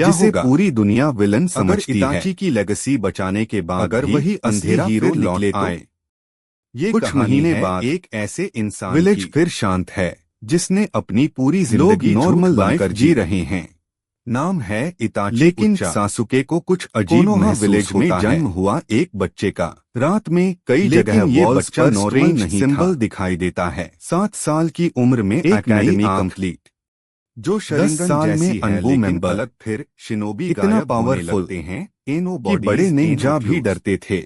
क्या जिसे होगा पूरी दुनिया विलन अगर समझती है। इताची की लेगेसी बचाने के बाद अगर भी वही अंधेरा हीरो फिर लौट निकले तो आए। ये कुछ कहानी महीने है बाद एक ऐसे इंसान विलेज की फिर शांत है, जिसने अपनी पूरी लोग जिंदगी नॉर्मल झूठ लाइफ बनकर जी जी रहे हैं। नाम है इताची लेकिन उच्चा। सासुके को कुछ अजीब कोनोहा महसूस विलेज में होता है। जन्म हुआ एक बच्चे का। रात में कई लेकिन जगह ये वॉल्स बच्चा पर नॉर्मल स्ट्रेंज नहीं सिंबल था। दिखाई देता है। 7 साल की उम्र में एक नई एकेडमी आंख, कंप्लीट। जो 10 शरिंगन साल में जैसी है अनबू लेकिन मेंबर। अलग। फिर शिनोबी इतना गायब होने पावरफुल लगते हैं। एनो कि बड़े बॉडीज निंजा एनो भी क्लूज। डरते थे।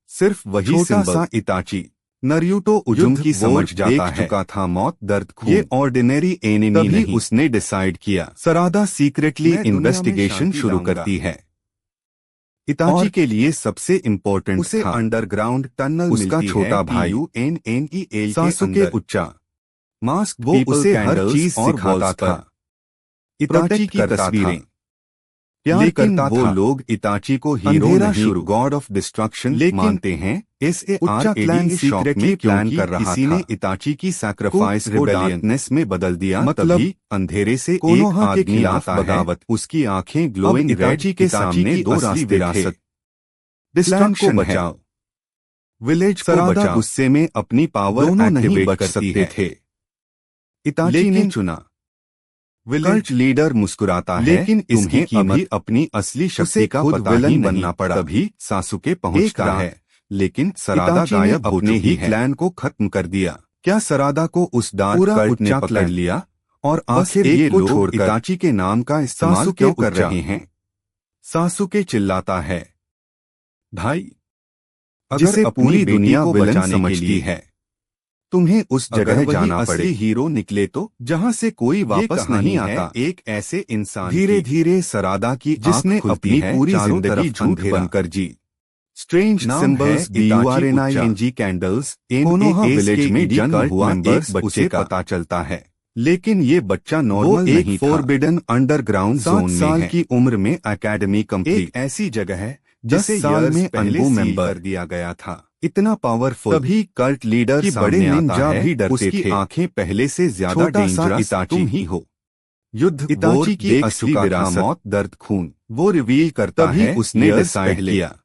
सिर्फ वही छोटा सिंबल सा इताची नरियूटो उजुम युद्ध की समझ देख जाता है। चुका था। मौत, दर्द, खून। ये ऑर्डिनरी एनिमी तभी नहीं। उसने डिसाइड किया सरादा सीक्रेटली मैं दुनिया में इन्वेस्टिगेशन शांति शुरू लाऊंगा। करती है। इताची और के लिए सबसे इम्पोर्टेंट उसे था अंडरग्राउंड टनल उसका मिलती छोटा है भाई TUNNEL के सासुके अंदर। उच्चा। मास्क वो उसे हर चीज और सिखाता वॉल्स था। पर इताची प्रोटेक्ट की करता था। तस्वीरें प्यार लेकिन करता वो था। लोग इताची को हीरो अंधेरा नहीं शुरू। गॉड ऑफ डिस्ट्रक्शन लेकिन मानते हैं। उच्चा क्लैन सीक्रेटली प्लान कर रहा किसी था। ने इताची की सैक्रिफाइस को rebellion डार्कनेस में बदल दिया। मतलब तभी अंधेरे से एक कोनोहा के आदमी खिलाफ आता है। बगावत। उसकी आंखें ग्लोइंग रेड। इताची के सामने दो असली रास्ते थे। विरासत प्लान को डिस्ट्रक्शन है। बचाओ, विलेज को सरादा बचाओ। गुस्से में अपनी पावर दोनों नहीं एक्टिवेट बच कर सकते सकते थे। इताची ने लेकिन चुना। विलेज कल्ट लीडर मुस्कुराता है। लेकिन इसकी तुम्हें कीमत अभी अपनी असली शक्ति उसे का खुद पता विलन ही बनना नहीं पड़ा। तभी सासुके पहुंचता रात है। लेकिन सरादा इताची ने गायब हो अपने चुकी ही है। प्लान को खत्म कर दिया। क्या सरादा को उस डार्क पूरा कल्ट ने उच्चा पकड़ क्लैन लिया? और बस आखिर एक ये को लोग छोड़कर इताची के नाम का इस्तेमाल सासुके क्यों कर उच्चा। रहे हैं? सासुके चिल्लाता है, भाई, अगर जिसे अपनी पूरी बेटी दुनिया को विलन बचाने के समझती लिए है, तुम्हें उस अगर जगह वही जाना असली पड़े। हीरो निकले तो जहां से कोई वापस नहीं आता। एक ऐसे इंसान धीरे की धीरे सरादा की जिसने आंख खुलती अपनी है। पूरी चारों जिंदगी तरफ झूठ अंधेरा बनकर जी। स्ट्रेंज नाम सिंबल्स है इताची BURNING कैंडल्स कोनोहा विलेज में जन्म हुआ मेंबर्स एक बच्चे का पता चलता है। लेकिन ये बच्चा वो नॉर्मल एक नहीं था। फॉरबिडन अंडरग्राउंड 7 जोन में साल है। की उम्र में एकेडमी कंप्लीट। एक ऐसी जगह है 10 जिसे साल years में पहले अनबू सील मेंबर कर दिया गया था। इतना पावरफुल तभी कल्ट लीडर कि सामने बड़े आता निंजा है। भी डरते उसकी थे। आंखें पहले से ज्यादा छोटा सा डेंजरस इताची तुम ही हो। युद्ध इताची की देख असली चुका था। विरासत। मौत, दर्द, खून वो रिवील करता तभी है। उसने years डिसाइड पहले किया।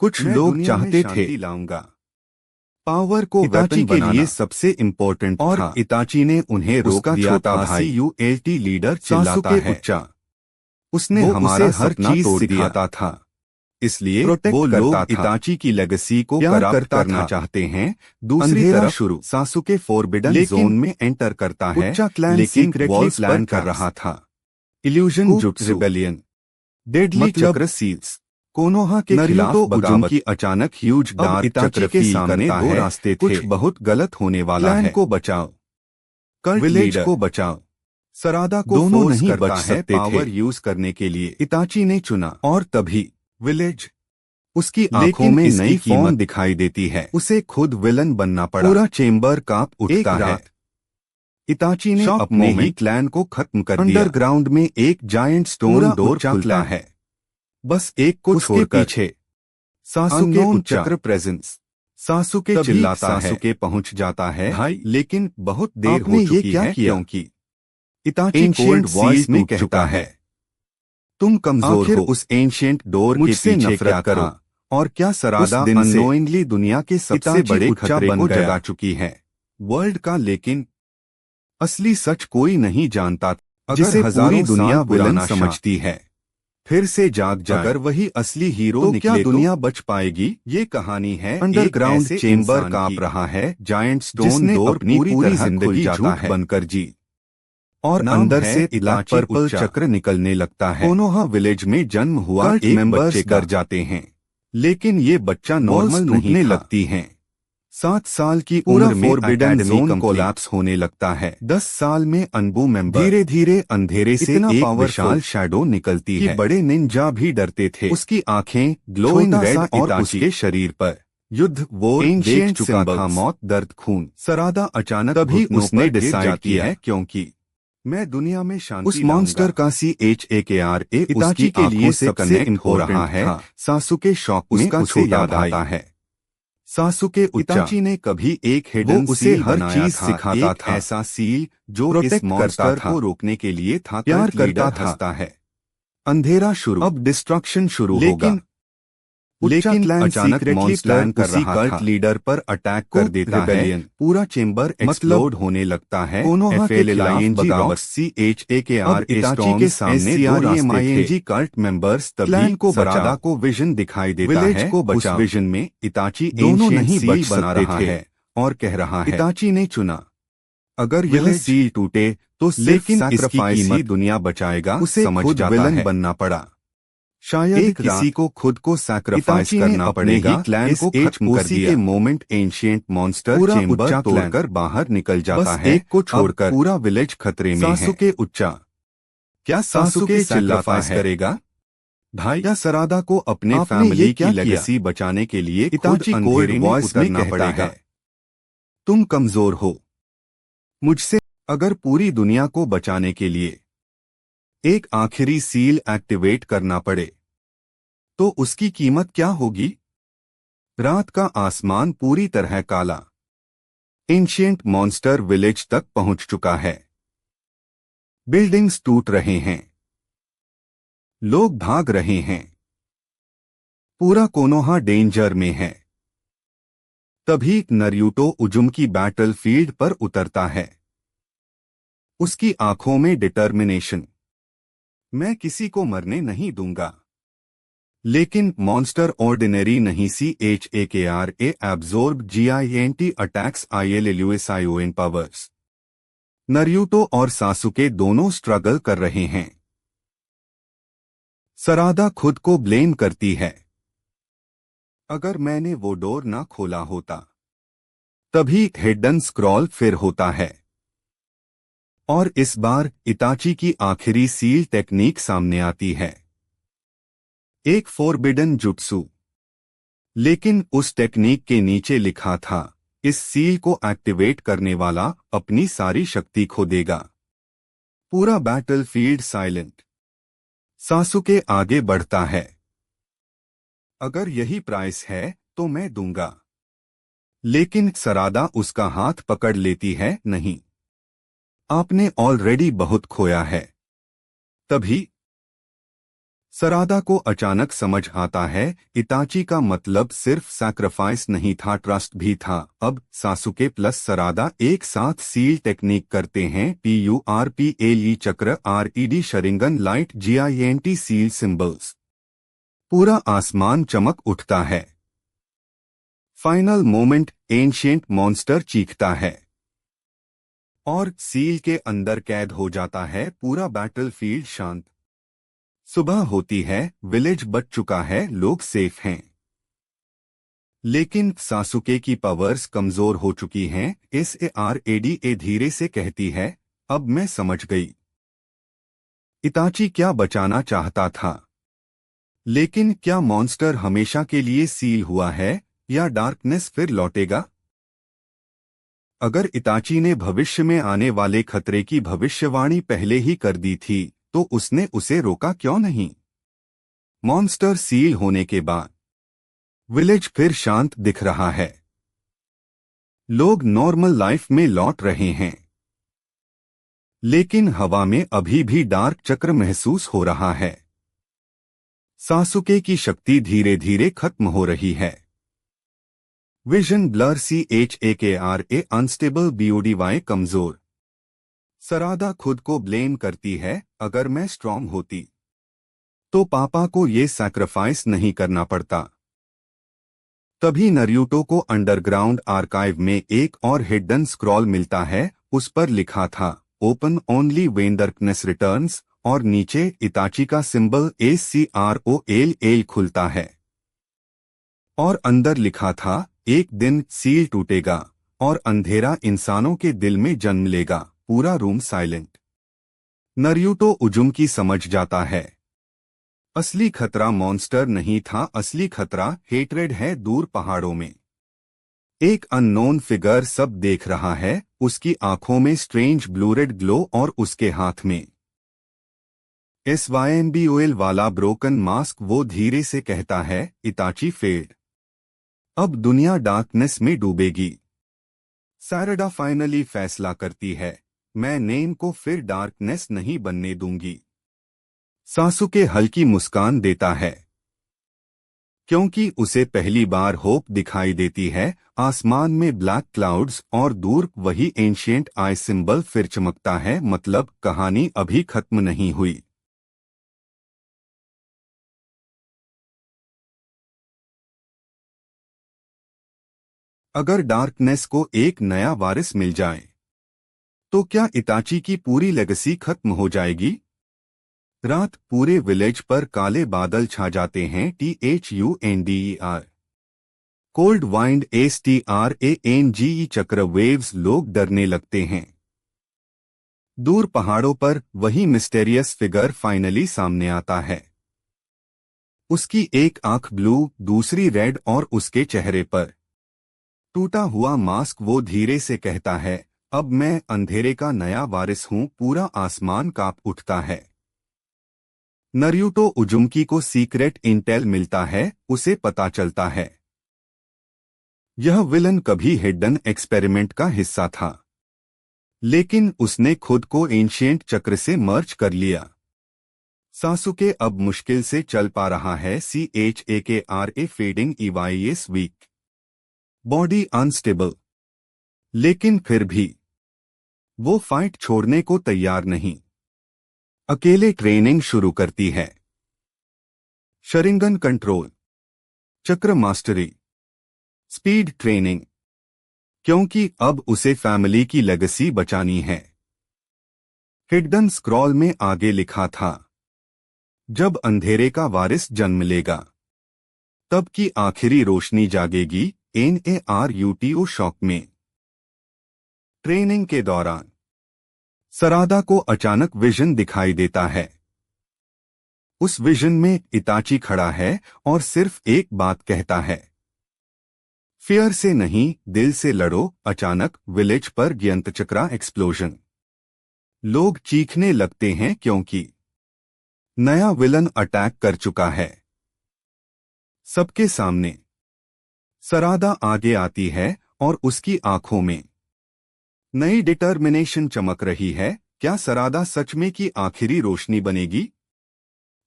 कुछ मैं लोग दुनिया में चाहते थे शांति लाऊंगा। पावर को इताची वेपन के बनाना। लिए सबसे इम्पोर्टेंट और था। इताची ने उन्हें रोक उसका दिया छोटा था। भाई CULT लीडर चिल्लाता सासुके है, उच्चा। उसने वो हमारा उसे हर सपना चीज तोड़ सिखाता दिया था। इसलिए प्रोटेक्ट वो करता लोग था। इताची की लेगेसी को प्यार करप्ट करता करना था। चाहते हैं। दूसरी अंधेरा तरफ शुरू। सासुके फॉरबिडन लेकिन जोन में एंटर करता है। उच्चा क्लैन लेकिन सीक्रेटली वॉल्स प्लान कर पर रहा था। इल्यूजन कूप जुट्सु, रिबेलियन डेडली मतलब चक्र सील्स, कोनोहा के खिलाफ नरियूतो बगावत उजुम की अचानक ह्यूज अब डार्क इताची चक्र के फील सामने करता दो है। रास्ते कुछ थे। बहुत गलत होने वाला क्लैन है। को बचाओ, कल्ट विलेज लीडर को बचाओ। सरादा को दोनों फोर्स नहीं करता बच है सकते पावर थे। यूज करने के लिए। इताची ने चुना और तभी विलेज उसकी आंखों लेकिन में इसकी नई फॉर्म कीमत दिखाई देती है। उसे खुद विलन बनना पड़ा। पूरा चेंबर कांप उठता एक है। रात इताची ने शॉक अपने ही मोमेंट क्लैन को खत्म कर दिया। अंडरग्राउंड में एक जायंट स्टोन पूरा डोर उच्चा खुलता क्लैन। है। बस एक को उसके छोड़कर पीछे सासुके Unknown चक्र प्रेजेंस। सासुके तभी चिल्लाता है। सासुके पहुंच जाता है, भाई, लेकिन बहुत देर आपने हो ये चुकी क्या है किया? क्योंकि इताची Ancient कोल्ड वॉइस seal में टूट कहता चुका है, है। तुम कमजोर आखिर हो। उस एंशिएंट डोर के मुझसे पीछे नफरत क्या करो। था? और क्या सरादा उस दिन से अननोइंगली दुनिया के सबसे इताची बड़े उच्चा खतरे बन को गया। जगा चुकी है वर्ल्ड का। लेकिन असली सच कोई नहीं जानता, अगर जिसे हजारों पूरी दुनिया साल विलन पुराना समझती है। फिर से जाग जाए। अगर वही असली हीरो तो निकले क्या दुनिया बच पाएगी? ये कहानी है अंडरग्राउंड ऐसे चेंबर इंसान कांप की रहा है। जायंट स्टोन जिसने डोर अपनी पूरी पूरी तरह जिंदगी खुल जाता झूठ है बनकर जी। और नाम अंदर है से ब्लैक इताची पर्पल उच्चा। चक्र निकलने लगता है। कोनोहा विलेज में जन्म हुआ कल्ट एक मेंबर्स बच्चे डर जाते हैं, लेकिन ये बच्चा नॉर्मल टूटने टूटने था। लगती हैं। 7 साल की पूरा उम्र में forbidden एकेडमी zone कोलैप्स होने लगता है। 10 साल में अनबू मेंबर। धीरे धीरे अंधेरे से इतना एक powerful विशाल शैडो निकलती कि है। बड़े निंजा भी डरते थे। उसकी आंखें ग्लोइंग छोटा रेड सा और इताची। उसके शरीर पर युद्ध वोर देख Ancient चुका था। symbols। मौत, दर्द, खून। सरादा अचानक तभी घुटनों उसने पर गिर डिसाइड जाती किया है, क्योंकि मैं दुनिया में शांति उस मॉन्स्टर लाऊंगा। का CHAKRA इताची के लिए सबसे हो रहा है। सासुके शॉक में उसका उसे छोटा याद भाई। आता है। सासुके इताची ने कभी एक हिडन उसे सील हर बनाया चीज था। सिखाता एक था। ऐसा सील जो इस प्रोटेक्ट मॉन्स्टर करता था। को रोकने के लिए था। प्यार कल्ट लीडर करता था। हंसता है, अंधेरा शुरू, अब डिस्ट्रक्शन शुरू होगा। लेकिन अचानक मॉन्स्टर उसी कल्ट लीडर पर अटैक कर देता है। पूरा चेंबर एक्सप्लोड होने लगता है। और इताची के सामने SCREMING कल्ट मेंबर्स तभी को सरादा को विजन दिखाई देता है। को उस विजन में इताची दोनों नहीं बच बना रहा है और कह रहा है इताची ने चुना, अगर यह सील टूटे तो लेकिन सैक्रिफाइस ही दुनिया बचाएगा। उसे खुद विलन बनना पड़ा। शायद किसी को खुद को सैक्रिफाइस करना पड़ेगा। क्लैन को खत्म कर दिया। के मोमेंट एंशिएंट मॉन्स्टर चेंबर तोड़कर बाहर निकल जाता है। एक को छोड़कर पूरा विलेज खतरे में है। सासुके उच्चा, क्या सासुके सैक्रिफाइस करेगा भाई, या सरादा को अपने फैमिली की लेगेसी बचाने के लिए इताची कोल्ड वॉइस में कहता है, तुम कमजोर हो मुझसे। अगर पूरी दुनिया को बचाने के लिए एक आखिरी सील एक्टिवेट करना पड़े तो उसकी कीमत क्या होगी? रात का आसमान पूरी तरह काला। एंशिएंट मॉन्स्टर विलेज तक पहुंच चुका है। बिल्डिंग्स टूट रहे हैं, लोग भाग रहे हैं, पूरा कोनोहा डेंजर में है। तभी नरूटो उजुमकी बैटलफील्ड पर उतरता है। उसकी आंखों में डिटर्मिनेशन, मैं किसी को मरने नहीं दूंगा। लेकिन मॉन्स्टर ऑर्डिनरी नहीं। CHAKRA absorb GINT attacks ILLUSION powers. Naruto और सासुके दोनों स्ट्रगल कर रहे हैं। सरादा खुद को ब्लेम करती है, अगर मैंने वो डोर ना खोला होता। तभी हिडन स्क्रॉल फिर होता है और इस बार इताची की आखिरी सील टेक्निक सामने आती है, एक फोरबिडन जुट्सु। लेकिन उस टेक्निक के नीचे लिखा था, इस सील को एक्टिवेट करने वाला अपनी सारी शक्ति खो देगा। पूरा बैटलफील्ड साइलेंट। सासुके आगे बढ़ता है, अगर यही प्राइस है तो मैं दूंगा। लेकिन सरादा उसका हाथ पकड़ लेती है, नहीं, आपने ऑलरेडी बहुत खोया है। तभी सरादा को अचानक समझ आता है, इताची का मतलब सिर्फ सैक्रिफाइस नहीं था, ट्रस्ट भी था। अब सासुके प्लस सरादा एक साथ सील टेक्निक करते हैं। PURPLE चक्र, RED Sharingan light, GINT seal symbols. पूरा आसमान चमक उठता है। फाइनल मोमेंट, एंशिएंट मॉन्स्टर चीखता है और सील के अंदर कैद हो जाता है। पूरा बैटलफील्ड शांत। सुबह होती है, विलेज बच चुका है, लोग सेफ हैं। लेकिन सासुके की पावर्स कमजोर हो चुकी हैं। SARADA धीरे से कहती है, अब मैं समझ गई, इताची क्या बचाना चाहता था। लेकिन क्या मॉन्स्टर हमेशा के लिए सील हुआ है या डार्कनेस फिर लौटेगा? अगर इताची ने भविष्य में आने वाले खतरे की भविष्यवाणी पहले ही कर दी थी तो उसने उसे रोका क्यों नहीं? मॉन्स्टर सील होने के बाद विलेज फिर शांत दिख रहा है। लोग नॉर्मल लाइफ में लौट रहे हैं। लेकिन हवा में अभी भी डार्क चक्र महसूस हो रहा है। सासुके की शक्ति धीरे धीरे खत्म हो रही है। Vision blur, CHAKRA unstable, BODY कमजोर। सरादा खुद को ब्लेम करती है, अगर मैं स्ट्रांग होती तो पापा को ये सैक्रिफाइस नहीं करना पड़ता। तभी नरूटो को अंडरग्राउंड आर्काइव में एक और हिडन स्क्रॉल मिलता है। उस पर लिखा था, open only when darkness returns, और नीचे इताची का सिंबल SCROLL खुलता है और अंदर लिखा था, एक दिन सील टूटेगा और अंधेरा इंसानों के दिल में जन्म लेगा। पूरा रूम साइलेंट। नरूटो उजुमकी समझ जाता है, असली खतरा मॉन्स्टर नहीं था, असली खतरा हेट्रेड है दूर पहाड़ों में। एक अननोन फिगर सब देख रहा है, उसकी आंखों में स्ट्रेंज ब्लूरेड ग्लो और उसके हाथ में SYMBOL वाला ब्रोकन मास्क। वो धीरे से कहता है, इताची फेल्ड, अब दुनिया डार्कनेस में डूबेगी। सरादा फाइनली फैसला करती है, मैं नेम को फिर डार्कनेस नहीं बनने दूंगी। सासुके हल्की मुस्कान देता है क्योंकि उसे पहली बार होप दिखाई देती है। आसमान में ब्लैक क्लाउड्स और दूर वही एंशिएंट आई सिंबल फिर चमकता है, मतलब कहानी अभी खत्म नहीं हुई। अगर डार्कनेस को एक नया वारिस मिल जाए तो क्या इताची की पूरी लेगेसी खत्म हो जाएगी? रात पूरे विलेज पर काले बादल छा जाते हैं। THUNDER कोल्ड वाइंड STRANGE चक्र वेव्स, लोग डरने लगते हैं। दूर पहाड़ों पर वही मिस्टेरियस फिगर फाइनली सामने आता है। उसकी एक आंख ब्लू, दूसरी रेड और उसके चेहरे पर टूटा हुआ मास्क। वो धीरे से कहता है, अब मैं अंधेरे का नया वारिस हूं। पूरा आसमान कांप उठता है। नरूटो उजुमकी को सीक्रेट इंटेल मिलता है। उसे पता चलता है यह विलन कभी हिडन एक्सपेरिमेंट का हिस्सा था, लेकिन उसने खुद को एंशिएंट चक्र से मर्ज कर लिया। सासुके अब मुश्किल से चल पा रहा है। CHAKRA fading EYS weak, body unstable, लेकिन फिर भी वो फाइट छोड़ने को तैयार नहीं। अकेले ट्रेनिंग शुरू करती है। शरिंगन कंट्रोल, चक्र मास्टरी, स्पीड ट्रेनिंग, क्योंकि अब उसे फैमिली की लेगेसी बचानी है। हिडन स्क्रॉल में आगे लिखा था, जब अंधेरे का वारिस जन्म लेगा तब की आखिरी रोशनी जागेगी। NARUTO शॉक में। ट्रेनिंग के दौरान सरादा को अचानक विजन दिखाई देता है। उस विजन में इताची खड़ा है और सिर्फ एक बात कहता है, फियर से नहीं, दिल से लड़ो। अचानक विलेज पर ग्यंतचक्रा एक्सप्लोजन। लोग चीखने लगते हैं क्योंकि नया विलन अटैक कर चुका है। सबके सामने सरादा आगे आती है और उसकी आंखों में नई डिटर्मिनेशन चमक रही है। क्या सरादा सच में की आखिरी रोशनी बनेगी,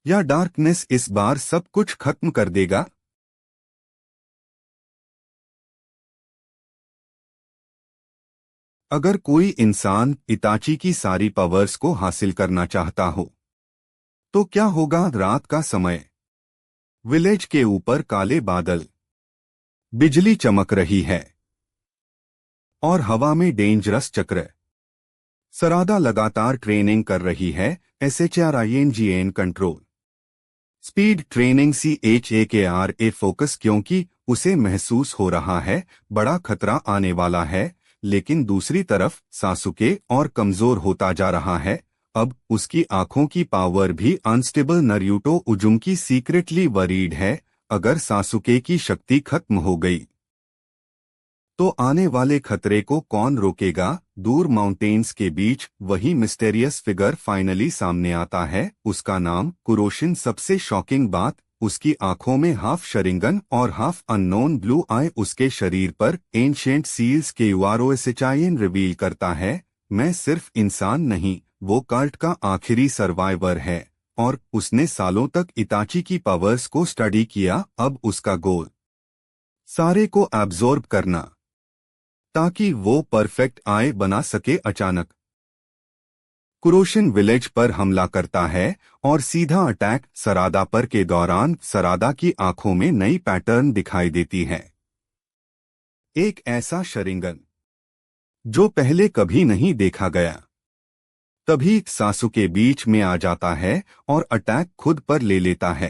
या डार्कनेस इस बार सब कुछ खत्म कर देगा? अगर कोई इंसान इताची की सारी पावर्स को हासिल करना चाहता हो तो क्या होगा? रात का समय, विलेज के ऊपर काले बादल, बिजली चमक रही है और हवा में डेंजरस चक्र। सरादा लगातार ट्रेनिंग कर रही है। SHRINGN control, speed training, CHAKRA focus, क्योंकि उसे महसूस हो रहा है बड़ा खतरा आने वाला है। लेकिन दूसरी तरफ सासुके और कमजोर होता जा रहा है। अब उसकी आंखों की पावर भी अनस्टेबल। नरूटो उजुमकी सीक्रेटली वरीड है, अगर सासुके की शक्ति खत्म हो गई तो आने वाले खतरे को कौन रोकेगा? दूर माउंटेन्स के बीच वही मिस्टेरियस फिगर फाइनली सामने आता है। उसका नाम कुरोशिन। सबसे शॉकिंग बात, उसकी आंखों में हाफ शरिंगन और हाफ अननोन ब्लू आई। उसके शरीर पर एंशिएंट सील्स के UROSHIN रिवील करता है, मैं सिर्फ इंसान नहीं, वो कल्ट का आखिरी सर्वाइवर है। और उसने सालों तक इताची की पावर्स को स्टडी किया। अब उसका गोल सारे को एब्जॉर्ब करना, ताकि वो परफेक्ट आई बना सके। अचानक कुरोशिन विलेज पर हमला करता है और सीधा अटैक सरादा पर। के दौरान सरादा की आंखों में नई पैटर्न दिखाई देती है। एक ऐसा शरिंगन जो पहले कभी नहीं देखा गया। तभी सासुके बीच में आ जाता है और अटैक खुद पर ले लेता है।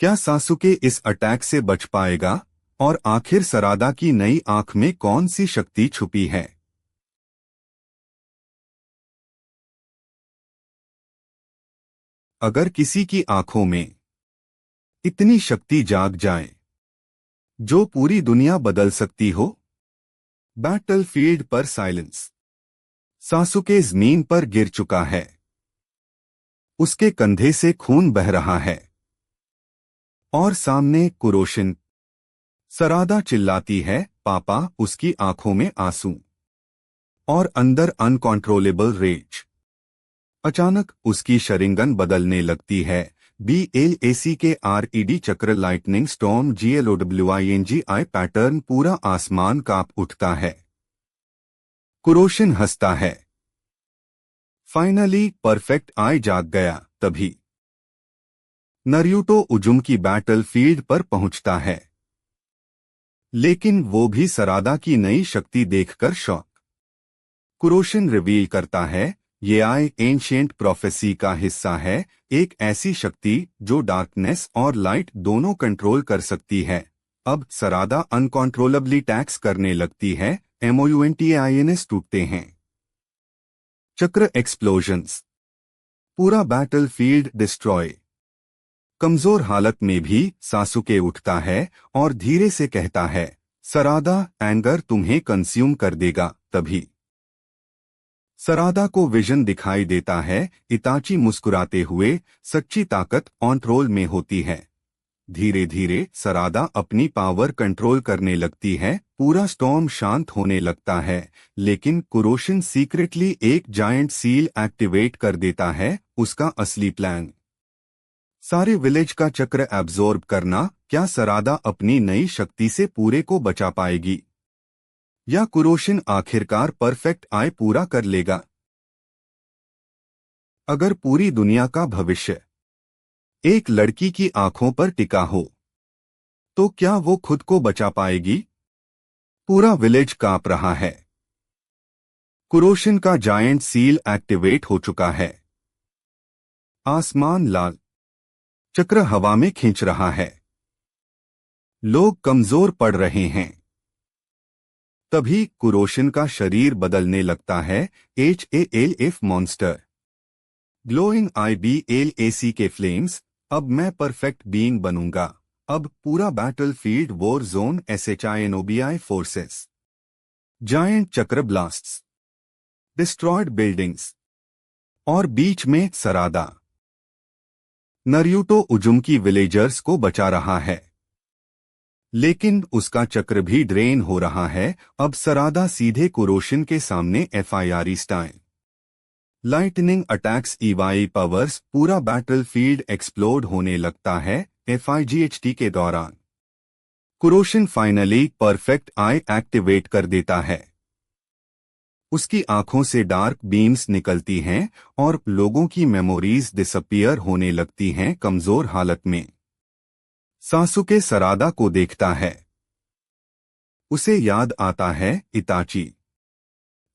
क्या सासुके इस अटैक से बच पाएगा? और आखिर सरादा की नई आंख में कौन सी शक्ति छुपी है? अगर किसी की आंखों में इतनी शक्ति जाग जाए जो पूरी दुनिया बदल सकती हो। बैटलफील्ड पर साइलेंस। सासुके जमीन पर गिर चुका है। उसके कंधे से खून बह रहा है और सामने कुरोशिन। सरादा चिल्लाती है, पापा। उसकी आंखों में आंसू और अंदर अनकंट्रोलेबल रेज। अचानक उसकी शरिंगन बदलने लगती है। BLACKRED चक्र लाइटनिंग स्टॉर्म GLOWINGI पैटर्न पूरा आसमान कांप उठता है। कुरोशन हंसता है। फाइनली परफेक्ट आई जाग गया। तभी नरूटो उजुमकी बैटल फील्ड पर पहुंचता है, लेकिन वो भी सरादा की नई शक्ति देखकर शॉक। कुरोशन रिवील करता है, ये आई एंशिएंट प्रोफेसी का हिस्सा है, एक ऐसी शक्ति जो डार्कनेस और लाइट दोनों कंट्रोल कर सकती है। अब सरादा अनकंट्रोलेबली टैक्स करने लगती है। MOUNTAINS टूटते हैं। चक्र एक्सप्लोजन्स, पूरा बैटल फील्ड डिस्ट्रॉय। कमजोर हालत में भी सासुके उठता है और धीरे से कहता है, सरादा, एंगर तुम्हें कंज्यूम कर देगा। तभी सरादा को विजन दिखाई देता है। इताची मुस्कुराते हुए, सच्ची ताकत कंट्रोल में होती है। धीरे धीरे सरादा अपनी पावर कंट्रोल करने लगती है। पूरा स्टॉर्म शांत होने लगता है, लेकिन कुरोशन सीक्रेटली एक जायंट सील एक्टिवेट कर देता है। उसका असली प्लान सारे विलेज का चक्र एब्जॉर्ब करना। क्या सरादा अपनी नई शक्ति से पूरे को बचा पाएगी, या कुरोशन आखिरकार परफेक्ट आई पूरा कर लेगा? अगर पूरी दुनिया का भविष्य एक लड़की की आंखों पर टिका हो, तो क्या वो खुद को बचा पाएगी? पूरा विलेज कांप रहा है। कुरोशन का जायंट सील एक्टिवेट हो चुका है। आसमान लाल, चक्र हवा में खींच रहा है। लोग कमजोर पड़ रहे हैं। तभी कुरोशन का शरीर बदलने लगता है। HALF मॉन्स्टर, ग्लोइंग IBLAC के फ्लेम्स। अब मैं परफेक्ट बीइंग बनूंगा। अब पूरा battle field war zone SHINOBI forces. Giant चक्र ब्लास्ट्स, डिस्ट्रॉयड बिल्डिंग्स, और बीच में सरादा नरूटो उजुमकी विलेजर्स को बचा रहा है, लेकिन उसका चक्र भी ड्रेन हो रहा है। अब सरादा सीधे कुरोशन के सामने FIRE style lightning attacks EVI powers. पूरा बैटल फील्ड एक्सप्लोड होने लगता है। FIGHT के दौरान कुरोशन फाइनली परफेक्ट आई एक्टिवेट कर देता है। उसकी आंखों से डार्क बीम्स निकलती हैं और लोगों की मेमोरीज डिसअपीयर होने लगती हैं। कमजोर हालत में सासुके सरादा को देखता है। उसे याद आता है, इताची।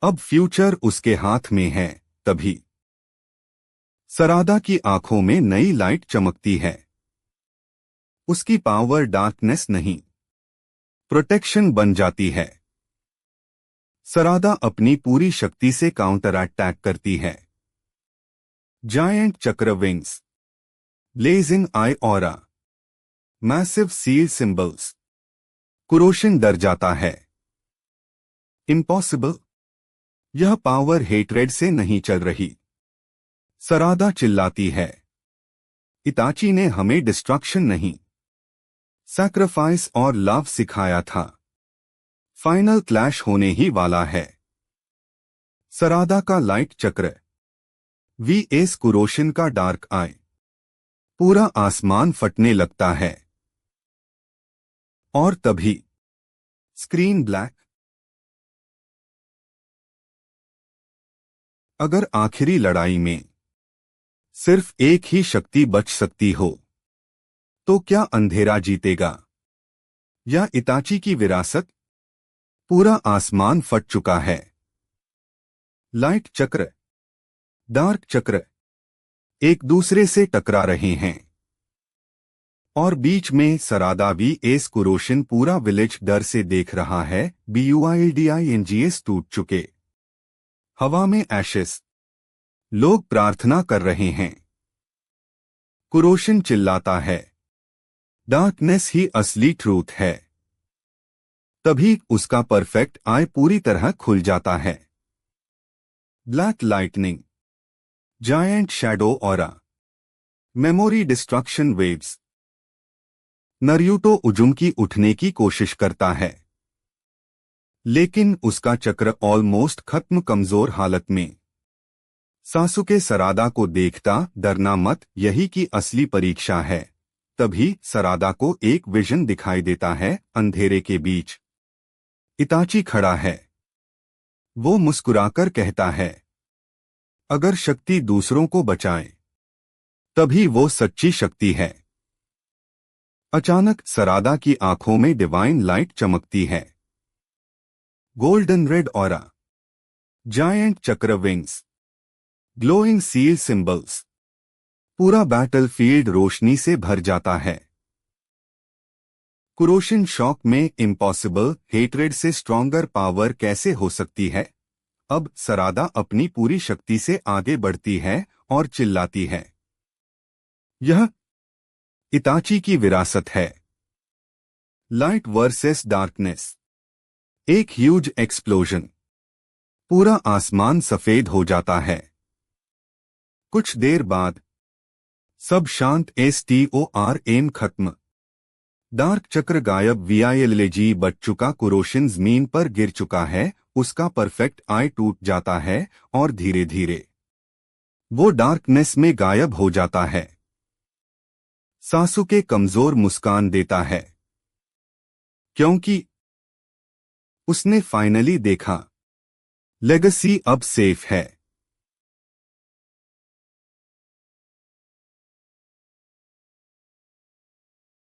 अब फ्यूचर उसके हाथ में है। तभी सरादा की आंखों में नई लाइट चमकती है। उसकी पावर डार्कनेस नहीं, प्रोटेक्शन बन जाती है। सरादा अपनी पूरी शक्ति से काउंटर अटैक करती है। जायंट चक्र विंग्स, ब्लेजिंग आई ऑरा, मैसिव सील सिंबल्स। कुरोशन डर जाता है। इम्पॉसिबल, यह पावर हेट्रेड से नहीं चल रही। सरादा चिल्लाती है, इताची ने हमें डिस्ट्रक्शन नहीं, सैक्रिफाइस और लव सिखाया था। फाइनल क्लैश होने ही वाला है। सरादा का लाइट चक्र VS कुरोशन का डार्क आई। पूरा आसमान फटने लगता है। और तभी स्क्रीन ब्लैक। अगर आखिरी लड़ाई में सिर्फ एक ही शक्ति बच सकती हो, तो क्या अंधेरा जीतेगा या इताची की विरासत? पूरा आसमान फट चुका है। लाइट चक्र, डार्क चक्र एक दूसरे से टकरा रहे हैं, और बीच में सरादा VS कुरोशन। पूरा विलेज डर से देख रहा है। BUILDINGS टूट चुके। हवा में एशेस। लोग प्रार्थना कर रहे हैं। कुरोशन चिल्लाता है, डार्कनेस ही असली ट्रूथ है। तभी उसका परफेक्ट आई पूरी तरह खुल जाता है। Black lightning, giant shadow aura, memory destruction waves. Naruto Uzumaki उठने की कोशिश करता है, लेकिन उसका चक्र ऑलमोस्ट खत्म। कमजोर हालत में सासुके सरादा को देखता, डरना मत, यही की असली परीक्षा है। तभी सरादा को एक विजन दिखाई देता है, अंधेरे के बीच इताची खड़ा है। वो मुस्कुराकर कहता है, अगर शक्ति दूसरों को बचाए तभी वो सच्ची शक्ति है। अचानक सरादा की आंखों में डिवाइन लाइट चमकती है। गोल्डन रेड ऑरा, जायंट चक्र विंग्स, ग्लोइंग सील सिंबल्स, पूरा बैटलफील्ड रोशनी से भर जाता है। कुरोशिन शॉक में इम्पॉसिबल, हेट्रेड से स्ट्रॉन्गर पावर कैसे हो सकती है। अब सरादा अपनी पूरी शक्ति से आगे बढ़ती है और चिल्लाती है, यह इताची की विरासत है। लाइट वर्सेस डार्कनेस, एक ह्यूज एक्सप्लोजन, पूरा आसमान सफेद हो जाता है। कुछ देर बाद सब शांत, STORM खत्म। डार्क चक्र गायब, VILG बच चुका, कुरोशिन जमीन पर गिर चुका है, उसका परफेक्ट आई टूट जाता है और धीरे धीरे वो डार्कनेस में गायब हो जाता है। सासुके कमजोर मुस्कान देता है, क्योंकि उसने फाइनली देखा, लेगेसी अब सेफ है।